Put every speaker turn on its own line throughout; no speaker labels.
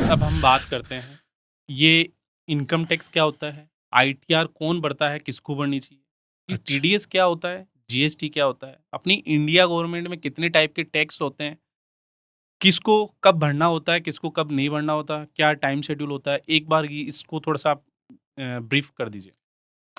अब हम बात करते हैं, ये इनकम टैक्स क्या होता है? आईटीआर कौन भरता है, किसको भरनी चाहिए? ये
अच्छा।
टीडीएस क्या होता है? जीएसटी क्या होता है? अपनी इंडिया गवर्नमेंट में कितने टाइप के टैक्स होते हैं? किसको कब भरना होता है, किसको कब नहीं भरना होता? क्या टाइम शेड्यूल होता है? एक बार ये इसको थोड़ा-सा आप ब्रीफ कर दीजिए।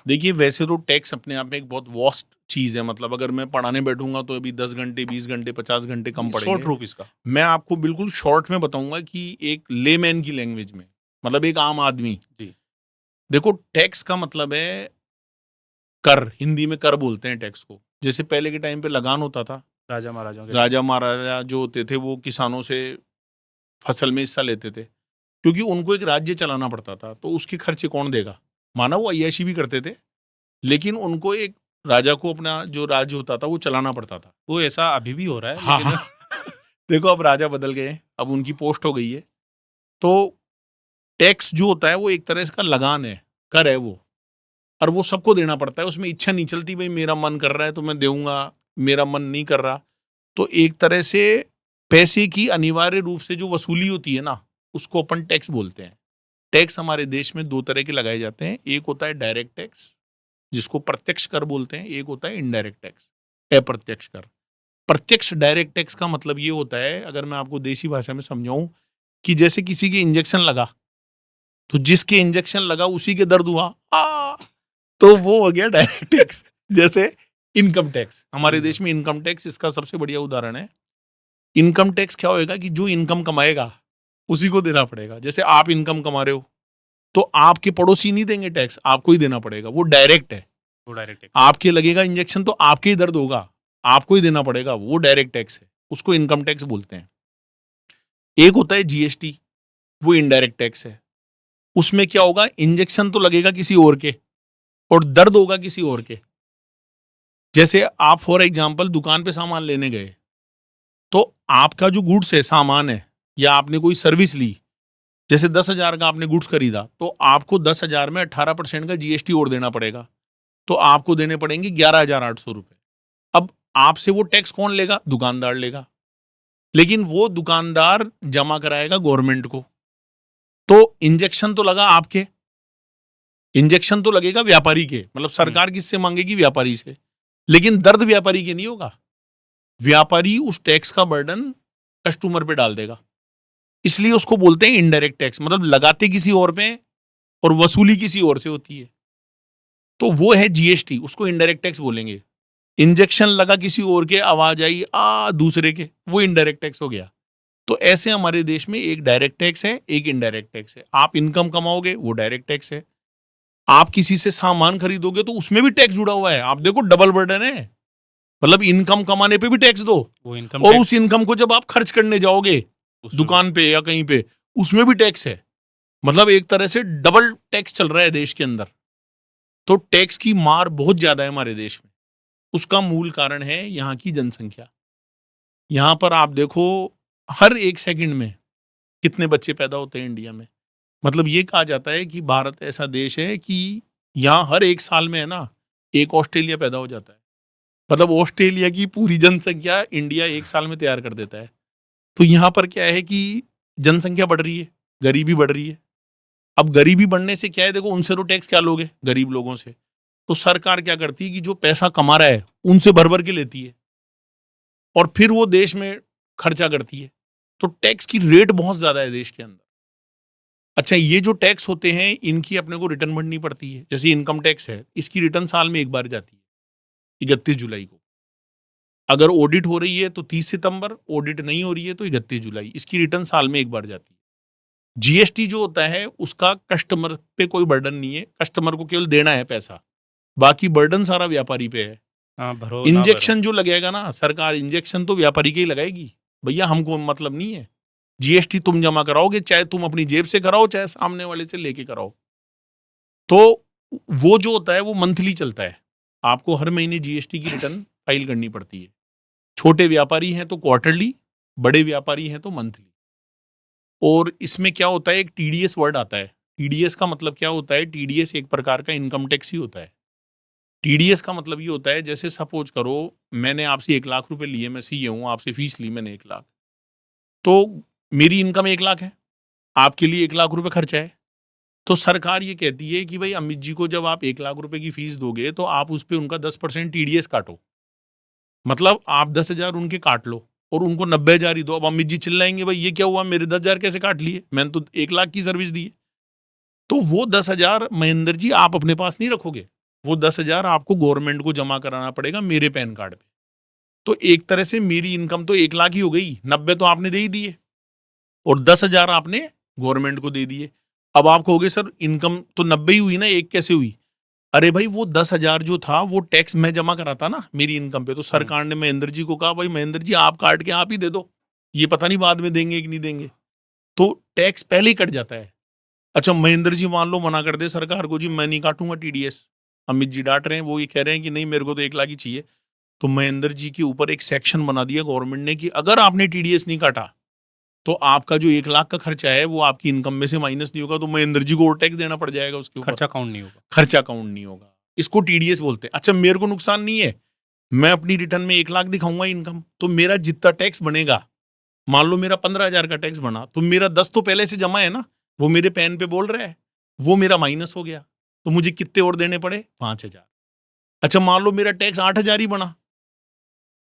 देखिए, वैसे तो टैक्स अपने आप में एक बहुत वास्ट चीज़ है, मतलब अगर मैं पढ़ाने बैठूँगा तो अभी 10 घंटे, 20 घंटे, 50 घंटे कम
शॉर्ट
पड़ेंगे।
रूप इसका।
मैं आपको बिल्कुल शॉर्ट में बताऊँगा कि एक लेमैन की लैंग्वेज में, मतलब एक आम आदमी।
जी।
देखो, टैक्स का मतलब है कर, हिंदी में कर बोलते हैं टैक्स को। जैसे पहले के टाइम पे लगान होता था,
राजा महाराजाओं के टाइम।
राजा-महाराजा जो होते थे वो किसानों से फसल में हिस्सा लेते थे, क्योंकि उनको एक राज्य चलाना पड़ता था, तो उसके खर्चे कौन देगा? माना वो अय्याशी भी करते थे, लेकिन उनको एक राजा को अपना जो राज्य होता था वो चलाना पड़ता था।
वो ऐसा अभी भी हो रहा है
हाँ,
लेकिन
हाँ। देखो, अब राजा बदल गए, अब उनकी पोस्ट हो गई है। तो टैक्स जो होता है वो एक तरह का लगान है, कर है वो, और वो सबको देना पड़ता है। उसमें इच्छा नहीं चलती, भई मेरा मन कर रहा है तो मैं देऊँगा, मेरा मन नहीं कर रहा। तो एक तरह से पैसे की अनिवार्य रूप से जो वसूली होती है ना, उसको अपन टैक्स बोलते हैं। टैक्स हमारे देश में 2 तरह के लगाए जाते हैं। एक होता है डायरेक्ट टैक्स, जिसको प्रत्यक्ष कर बोलते हैं, एक होता है इनडायरेक्ट टैक्स, अप्रत्यक्ष कर। प्रत्यक्ष डायरेक्ट टैक्स का मतलब ये होता है, अगर मैं आपको देसी भाषा में समझाऊं, कि जैसे किसी के इंजेक्शन लगा, तो जिसके इंजेक्शन लगा उसी के दर्द हुआ, तो वो हो गया डायरेक्ट टैक्स। जैसे इनकम टैक्स, हमारे
इनकम
देश में इनकम टैक्स इसका सबसे बढ़िया उदाहरण है। इनकम टैक्स क्या होएगा कि जो इनकम कमाएगा उसी को देना पड़ेगा। जैसे आप इनकम कमा रहे हो, तो आपके पड़ोसी नहीं देंगे टैक्स, आपको ही देना पड़ेगा, वो डायरेक्ट है।
वो डायरेक्ट टैक्स।
आपके लगेगा इंजेक्शन तो आपके ही दर्द होगा, आपको ही देना पड़ेगा, वो डायरेक्ट टैक्स है, उसको इनकम टैक्स बोलते हैं। एक होता है जीएसटी, वो इनडायरेक्ट टैक्स है। उसमें क्या होगा, इंजेक्शन तो लगेगा किसी और के और दर्द होगा किसी और के। जैसे आप फॉर एग्जांपल दुकान पे सामान लेने गए, तो आपका जो गुड्स है, सामान है, या आपने कोई सर्विस ली, जैसे 10,000 का आपने गुड्स खरीदा, तो आपको 10,000 में 18% का जीएसटी और देना पड़ेगा, तो आपको देने पड़ेंगे 11,800 रुपए। अब आपसे वो टैक्स कौन लेगा? दुकानदार लेगा, लेकिन वो दुकानदार जमा कराएगा गवर्नमेंट को। तो इंजेक्शन तो लगा आपके, इंजेक्शन तो लगेगा व्यापारी के, मतलब
हुँ।
सरकार किससे मांगेगी? व्यापारी से। लेकिन दर्द व्यापारी के नहीं होगा, व्यापारी उस टैक्स का बर्डन कस्टमर पे डाल देगा। इसलिए उसको बोलते हैं इनडायरेक्ट टैक्स, मतलब लगाते किसी और पे और वसूली किसी और से होती है। तो वो है जीएसटी, उसको इनडायरेक्ट टैक्स बोलेंगे। इंजेक्शन लगा किसी और के, आवाज आई दूसरे के, वो इनडायरेक्ट टैक्स हो गया। तो ऐसे हमारे देश में एक डायरेक्ट टैक्स है, एक इनडायरेक्ट टैक्स है। आप इनकम कमाओगे, वो डायरेक्ट टैक्स है। आप किसी से सामान खरीदोगे तो उसमें भी टैक्स जुड़ा हुआ है। आप देखो, डबल बर्डन है, मतलब इनकम कमाने पे भी टैक्स दो,
वो इनकम
और उस
टैक्स
इनकम को जब आप खर्च करने जाओगे
उसमें भी।
दुकान पे या कहीं पे, उसमें भी टैक्स है। मतलब एक तरह से डबल टैक्स चल रहा है देश के अंदर। तो टैक्स की मार बहुत ज्यादा है हमारे देश में। उसका मूल कारण है यहाँ की जनसंख्या। यहाँ पर आप देखो, हर एक सेकंड में कितने बच्चे पैदा होते हैं इंडिया में। मतलब ये कहा जाता है कि भारत ऐसा देश है कि यहाँ हर एक साल में है ना, एक ऑस्ट्रेलिया पैदा हो जाता है। मतलब ऑस्ट्रेलिया की पूरी जनसंख्या इंडिया एक साल में तैयार कर देता है। तो यहाँ पर क्या है कि जनसंख्या बढ़ रही है, गरीबी बढ़ रही है। अब गरीबी बढ़ने से क्या है, देखो, उनसे तो टैक्स क्या लोगे? गरीब लोगों से। तो सरकार क्या करती है कि जो पैसा कमा रहा है उनसे भर भर के लेती है, और फिर वो देश में खर्चा करती है। तो टैक्स की रेट बहुत ज्यादा है देश के अंदर। अच्छा, ये जो टैक्स होते हैं इनकी अपने को रिटर्न भरनी पड़ती है। जैसे इनकम टैक्स है, इसकी रिटर्न साल में एक बार जाती है, 31 जुलाई को। अगर ऑडिट हो रही है तो 30 सितंबर, ऑडिट नहीं हो रही है तो 31 जुलाई, इसकी रिटर्न साल में एक बार जाती है। जीएसटी जो होता है उसका कस्टमर पे कोई बर्डन नहीं है, कस्टमर को केवल देना है पैसा, बाकी बर्डन सारा व्यापारी पे है।
हाँ, भरो ना भरो।
इंजेक्शन जो लगेगा ना, सरकार इंजेक्शन तो व्यापारी के ही लगाएगी, भैया हमको मतलब नहीं है। जीएसटी तुम जमा कराओगे, चाहे तुम अपनी जेब से कराओ, चाहे सामने वाले से लेके कराओ। तो वो जो होता है वो मंथली चलता है, आपको हर महीने जीएसटी की रिटर्न फाइल करनी पड़ती है। छोटे व्यापारी हैं तो क्वार्टरली, बड़े व्यापारी हैं तो मंथली। और इसमें क्या होता है, एक टीडीएस वर्ड आता है। टीडीएस का मतलब क्या होता है? टीडीएस एक प्रकार का इनकम टैक्स ही होता है। टीडीएस का मतलब ये होता है, जैसे सपोज करो मैंने आपसे 1 लाख रुपए लिए, मैं सीए हूं, आपसे फीस ली मैंने 1 लाख, तो मेरी इनकम 1 लाख है, आपके लिए 1 लाख रुपए खर्चा है, तो सरकार ये कहती है कि भाई अमित जी को जब आप 1 लाख रुपए की फीस दोगे तो आप उस पे उनका 10% टीडीएस काटो, मतलब आप 10,000 उनके काट लो और उनको 90,000 ही दो। अब अमित जी चिल्लाएंगे भाई ये क्या हुआ, मेरे 10,000 कैसे काट लिए, मैंने तो 1 लाख की सर्विस दी है। तो वो 10,000 महेंद्र जी आप अपने पास नहीं रखोगे, वो 10,000 आपको गवर्नमेंट को जमा कराना पड़ेगा मेरे पैन कार्ड पे। तो एक तरह से मेरी इनकम तो 1 लाख ही हो गई, 90 तो आपने दे ही दिए और 10,000 आपने गवर्नमेंट को दे दिए। अब आप कहोगे सर इनकम तो 90 ही हुई ना, एक कैसे हुई? अरे भाई वो 10,000 जो था वो टैक्स मैं जमा कराता ना मेरी इनकम पे, तो सरकार ने महेंद्र जी को कहा भाई महेंद्र जी आप काट के आप ही दे दो, ये पता नहीं बाद में देंगे कि नहीं देंगे, तो टैक्स पहले ही कट जाता है। अच्छा महेंद्र जी मान लो मना कर दे सरकार को, जी मैं नहीं काटूंगा टीडीएस, अमित जी डांट रहे हैं, वो ये कह रहे हैं कि नहीं मेरे को तो 1 लाख ही चाहिए, तो महेंद्र जी के ऊपर एक सेक्शन बना दिया गवर्नमेंट ने कि अगर आपने टीडीएस नहीं काटा तो आपका जो 1 लाख का खर्चा है वो आपकी इनकम में से माइनस नहीं होगा, तो महेंद्र जी को और टैक्स देना पड़ जाएगा उसके ऊपर,
खर्चा काउंट नहीं होगा।
खर्चा काउंट नहीं होगा, इसको टीडीएस बोलते हैं। अच्छा मेरे को नुकसान नहीं है, मैं अपनी रिटर्न में 1 लाख दिखाऊंगा इनकम, तो मेरा जितना टैक्स बनेगा, मान लो मेरा 15,000 का टैक्स बना, तो मेरा 10 तो पहले से जमा है ना, वो मेरे पैन पे बोल रहा है, वो मेरा माइनस हो गया, तो मुझे कितने और देने पड़े? 5,000। अच्छा मान लो मेरा टैक्स 8,000 ही बना,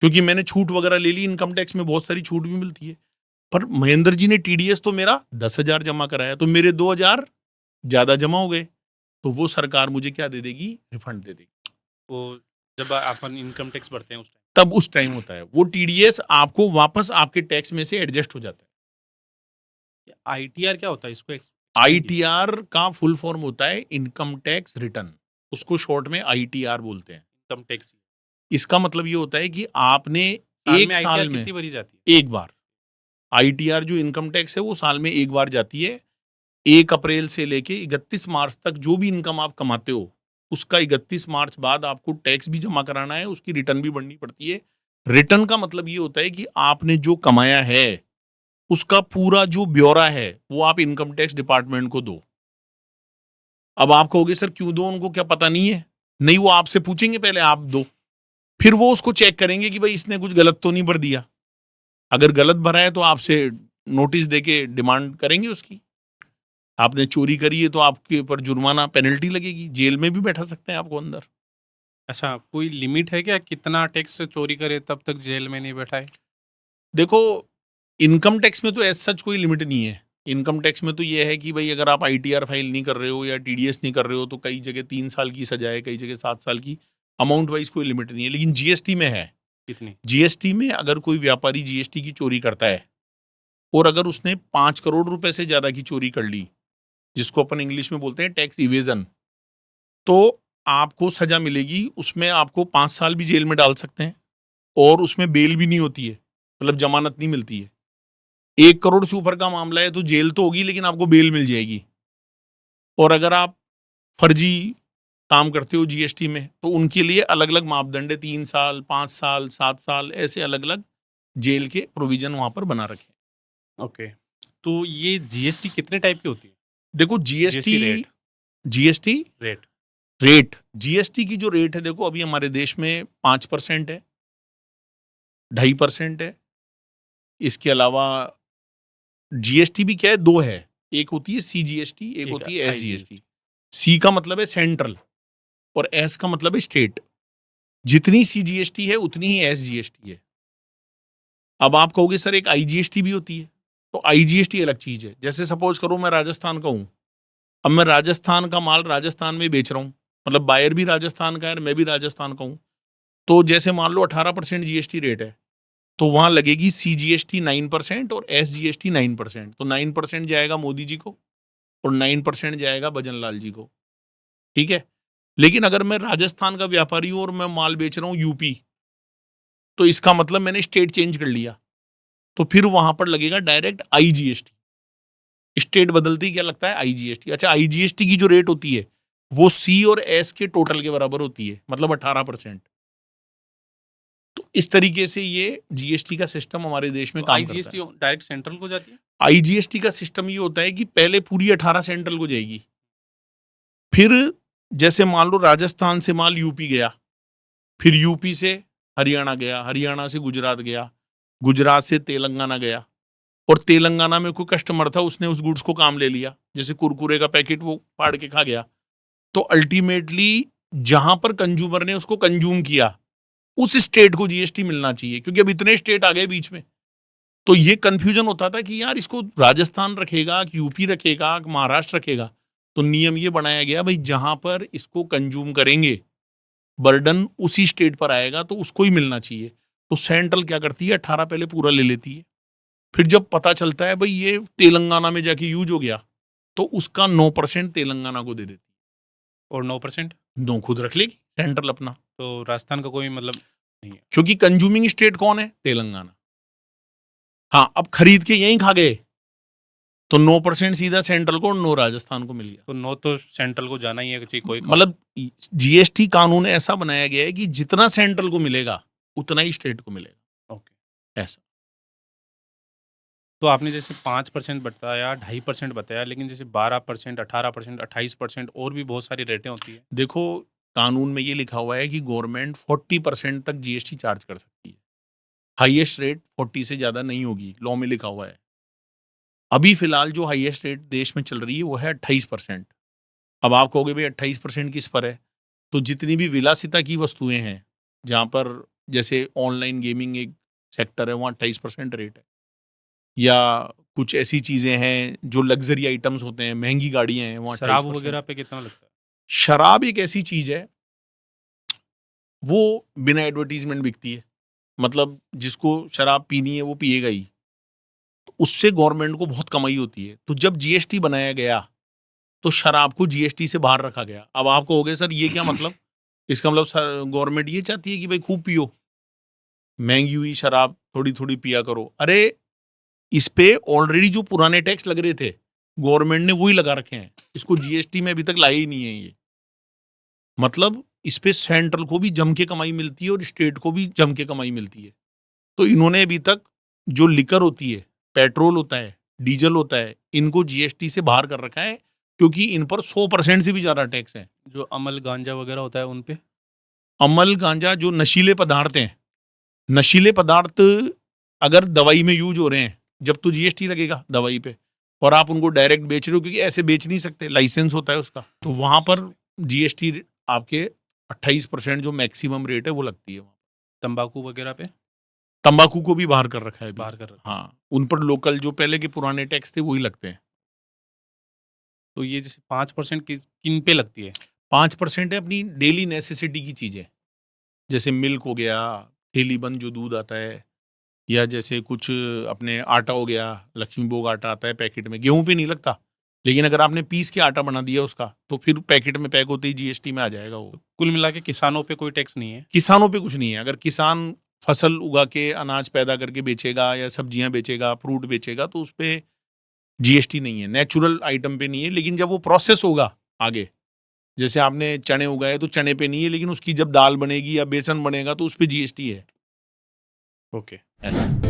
क्योंकि मैंने छूट वगैरह ले ली, इनकम टैक्स में बहुत सारी छूट भी मिलती है, पर महेंद्र जी ने टीडीएस तो मेरा 10,000 जमा कराया, तो मेरे 2,000 ज्यादा जमा हो गए, तो वो सरकार मुझे क्या दे देगी? रिफंड दे देगी।
वो जब अपन इनकम टैक्स भरते हैं उस टाइम
तब उस टाइम होता है वो टीडीएस आपको वापस आपके टैक्स में से एडजस्ट हो जाता है।
आईटीआर क्या होता है, इसको explain कीजिए।
आईटीआर का फुल फॉर्म होता है इनकम टैक्स रिटर्न, उसको शॉर्ट में आईटीआर बोलते हैं।
इनकम टैक्स
इसका मतलब ये होता है कि आपने
साल
एक
में
साल
आईटीआर
में
कितनी भरी जाती है?
एक बार, आईटीआर जो इनकम टैक्स है वो साल में एक बार जाती है। 1 अप्रैल से लेके 31 मार्च तक जो भी इनकम आप कमाते हो उसका 31 मार्च बाद आपको टैक्स भी जमा कराना है, उसकी रिटर्न भी भरनी पड़ती है। रिटर्न का मतलब ये होता है कि आपने जो कमाया है उसका पूरा जो ब्यौरा है वो आप इनकम टैक्स डिपार्टमेंट को दो। अब आप कहोगे सर क्यों दो, उनको क्या पता नहीं है? नहीं, वो आपसे पूछेंगे पहले आप दो, फिर वो उसको चेक करेंगे कि भाई इसने कुछ गलत तो नहीं भर दिया। अगर गलत भरा है तो आपसे नोटिस देके डिमांड करेंगे उसकी। आपने चोरी करी है तो आपके ऊपर जुर्माना पेनल्टी लगेगी, जेल में भी बैठा सकते हैं आपको अंदर।
अच्छा कोई लिमिट है क्या, कितना टैक्स चोरी करे तब तक जेल में नहीं बैठाए?
देखो इनकम टैक्स में तो ऐसा सच कोई लिमिट नहीं है। इनकम टैक्स में तो ये है कि भाई अगर आप आईटीआर फाइल नहीं कर रहे हो या टीडीएस नहीं कर रहे हो तो कई जगह 3 साल की सजा है, कई जगह 7 साल की। अमाउंट वाइज कोई लिमिट नहीं है, लेकिन जीएसटी में है।
कितनी?
जीएसटी में अगर कोई व्यापारी जीएसटी की चोरी करता है और अगर उसने 5 करोड़ रुपए से ज्यादा की चोरी कर ली, जिसको अपन इंग्लिश में बोलते हैं टैक्स इवेजन, तो आपको सजा मिलेगी। उसमें आपको 5 साल भी जेल में डाल सकते हैं और उसमें बेल भी नहीं होती है, मतलब जमानत नहीं मिलती है। 1 करोड़ से ऊपर का मामला है तो जेल तो होगी लेकिन आपको बेल मिल जाएगी। और अगर आप फर्जी काम करते हो जीएसटी में तो उनके लिए अलग अलग मापदंड है, 3 साल, 5 साल, 7 साल, ऐसे अलग अलग जेल के प्रोविजन वहां पर बना रखे हैं।
ओके, तो ये जीएसटी कितने टाइप की होती है?
देखो
GST rate.
GST
rate
rate, GST की जो रेट है देखो अभी हमारे देश में 5% है, 2.5% है। इसके अलावा जीएसटी भी क्या है, 2 है, एक होती है सीजीएसटी, एक होती है एसजीएसटी। सी का मतलब है सेंट्रल और एस का मतलब है स्टेट। जितनी सीजीएसटी है उतनी ही एसजीएसटी है। अब आप कहोगे सर एक आईजीएसटी भी होती है, तो आईजीएसटी अलग चीज है। जैसे सपोज करो मैं राजस्थान का हूं, अब मैं राजस्थान का माल राजस्थान में बेच रहा हूं, मतलब बायर भी राजस्थान का है, मैं भी राजस्थान का हूं, तो जैसे मान लो 18% जीएसटी रेट है, तो वहां लगेगी सीजीएसटी 9% और एसजीएसटी 9%। तो 9% जाएगा मोदी जी को और 9% जाएगा भजन लाल जी को, ठीक है। लेकिन अगर मैं राजस्थान का व्यापारी हूं और मैं माल बेच रहा हूं यूपी, तो इसका मतलब मैंने स्टेट चेंज कर लिया, तो फिर वहां पर लगेगा डायरेक्ट आईजीएसटी। स्टेट बदलती क्या लगता है आईजीएसटी। अच्छा आईजीएसटी की जो रेट होती है वो सी और एस के टोटल के बराबर होती है, मतलब 18%। तो इस तरीके से ये जीएसटी का सिस्टम हमारे देश में
तो
काम करता
आईजीएसटी
है।
डायरेक्ट सेंट्रल को जाती है?
आईजीएसटी का सिस्टम ये होता है कि पहले पूरी 18 सेंट्रल को जाएगी, फिर जैसे मान लो राजस्थान से माल यूपी गया, फिर यूपी से हरियाणा गया, हरियाणा से गुजरात गया, गुजरात से तेलंगाना गया, और तेलंगाना में कोई कस्टमर था, उसने उस गुड्स को काम ले लिया, जैसे कुरकुरे का पैकेट वो फाड़ के खा गया, तो अल्टीमेटली जहां पर कंज्यूमर ने उसको कंज्यूम किया उस स्टेट को जीएसटी मिलना चाहिए, क्योंकि अब इतने स्टेट आ गए बीच में। तो ये कंफ्यूजन होता था कि यार इसको राजस्थान रखेगा कि यूपी रखेगा कि महाराष्ट्र रखेगा। तो नियम ये बनाया गया, भाई जहां पर इसको कंज्यूम करेंगे बर्डन उसी स्टेट पर आएगा तो उसको ही मिलना चाहिए। तो सेंट्रल क्या करती है, 18 पहले पूरा ले लेती है, फिर जब पता चलता है भाई ये तेलंगाना में जाके यूज हो गया तो उसका 9% तेलंगाना को दे देती
और 9%
है, 9 खुद रख लेगी सेंट्रल अपना,
तो राजस्थान का कोई मतलब नहीं है।
क्योंकि कंज्यूमिंग स्टेट कौन है, तेलंगाना। हाँ, अब खरीद के यहीं खा गए तो 9% सीधा सेंट्रल को और 9 राजस्थान को मिल गया।
तो 9 तो सेंट्रल को जाना ही है कि कोई
मतलब जीएसटी कानून ऐसा बनाया गया है कि जितना सेंट्रल को मिलेगा उतना ही स्टेट को मिलेगा,
ओके।
ऐसा।
तो आपने जैसे 5% बताया, 2.5% बताया, लेकिन जैसे 12%, 18%, 28% और भी बहुत सारी रेटें होती है।
देखो, कानून में ये लिखा हुआ है कि गवर्नमेंट 40% तक जीएसटी चार्ज कर सकती है, हाईएस्ट रेट 40 से ज्यादा नहीं होगी, लॉ में लिखा हुआ है। अभी फिलहाल जो हाईएस्ट रेट देश में चल रही है वो है 28%। अब आप कहोगे भाई 28% किस पर है, तो जितनी भी विलासिता की वस्तुएं हैं, जहां पर जैसे ऑनलाइन गेमिंग एक सेक्टर है, वहाँ 28% रेट है, या कुछ ऐसी चीजें हैं जो लग्जरी आइटम्स होते हैं, महंगी गाड़ियां हैं, वहाँ
शराब
28%।
वगैरह पे कितना लगता है?
शराब एक ऐसी चीज है वो बिना एडवर्टीजमेंट बिकती है, मतलब जिसको शराब पीनी है वो पिएगा ही, तो उससे गवर्नमेंट को बहुत कमाई होती है। तो जब जीएसटी बनाया गया तो शराब को जीएसटी से बाहर रखा गया। अब आप कहोगे सर ये क्या मतलब, इसका मतलब गवर्नमेंट ये चाहती है कि भाई खूब पियो, महंगी हुई शराब थोड़ी थोड़ी पिया करो। अरे इस पे ऑलरेडी जो पुराने टैक्स लग रहे थे गवर्नमेंट ने वही लगा रखे हैं, इसको जीएसटी में अभी तक लाए ही नहीं है ये। मतलब इस पे सेंट्रल को भी जम के कमाई मिलती है और स्टेट को भी जम के कमाई मिलती है। तो इन्होंने अभी तक जो लिकर होती है, पेट्रोल होता है, डीजल होता है, इनको जीएसटी से बाहर कर रखा है, क्योंकि इन पर 100% से भी ज्यादा टैक्स है।
जो अमल गांजा वगैरह होता है उन पे?
अमल गांजा जो नशीले पदार्थ हैं, नशीले पदार्थ अगर दवाई में यूज हो रहे हैं जब तो जीएसटी लगेगा दवाई पे, और आप उनको डायरेक्ट बेच रहे हो क्योंकि ऐसे बेच नहीं सकते, लाइसेंस होता है उसका, तो वहां पर जीएसटी आपके 28% जो मैक्सिमम रेट है वो लगती है।
तंबाकू वगैरह पे?
तंबाकू को भी बाहर कर रखा है अभी।
बाहर कर रखा है।
हाँ, उन पर लोकल जो पहले के पुराने टैक्स थे वही लगते हैं।
तो ये जैसे 5% किन पे लगती है?
5% है अपनी डेली नेसेसिटी की चीजें, जैसे मिल्क हो गया, थैली बंद जो दूध आता है, या जैसे कुछ अपने आटा हो गया, लक्ष्मीभोग आटा आता है पैकेट में, गेहूं पे नहीं लगता, लेकिन अगर आपने पीस के आटा बना दिया उसका तो फिर पैकेट में पैक होते ही जीएसटी में आ जाएगा वो।
कुल मिला के किसानों पे कोई टैक्स नहीं है?
किसानों पे कुछ नहीं है। अगर किसान फसल उगा के अनाज पैदा करके बेचेगा या सब्जियां बेचेगा, फ्रूट बेचेगा, तो उस पर जीएसटी नहीं है, नेचुरल आइटम पे नहीं है। लेकिन जब वो प्रोसेस होगा आगे, जैसे आपने चने उगाए तो चने पे नहीं है, लेकिन उसकी जब दाल बनेगी या बेसन बनेगा तो उस पर जीएसटी है।
ओके।
ऐसा।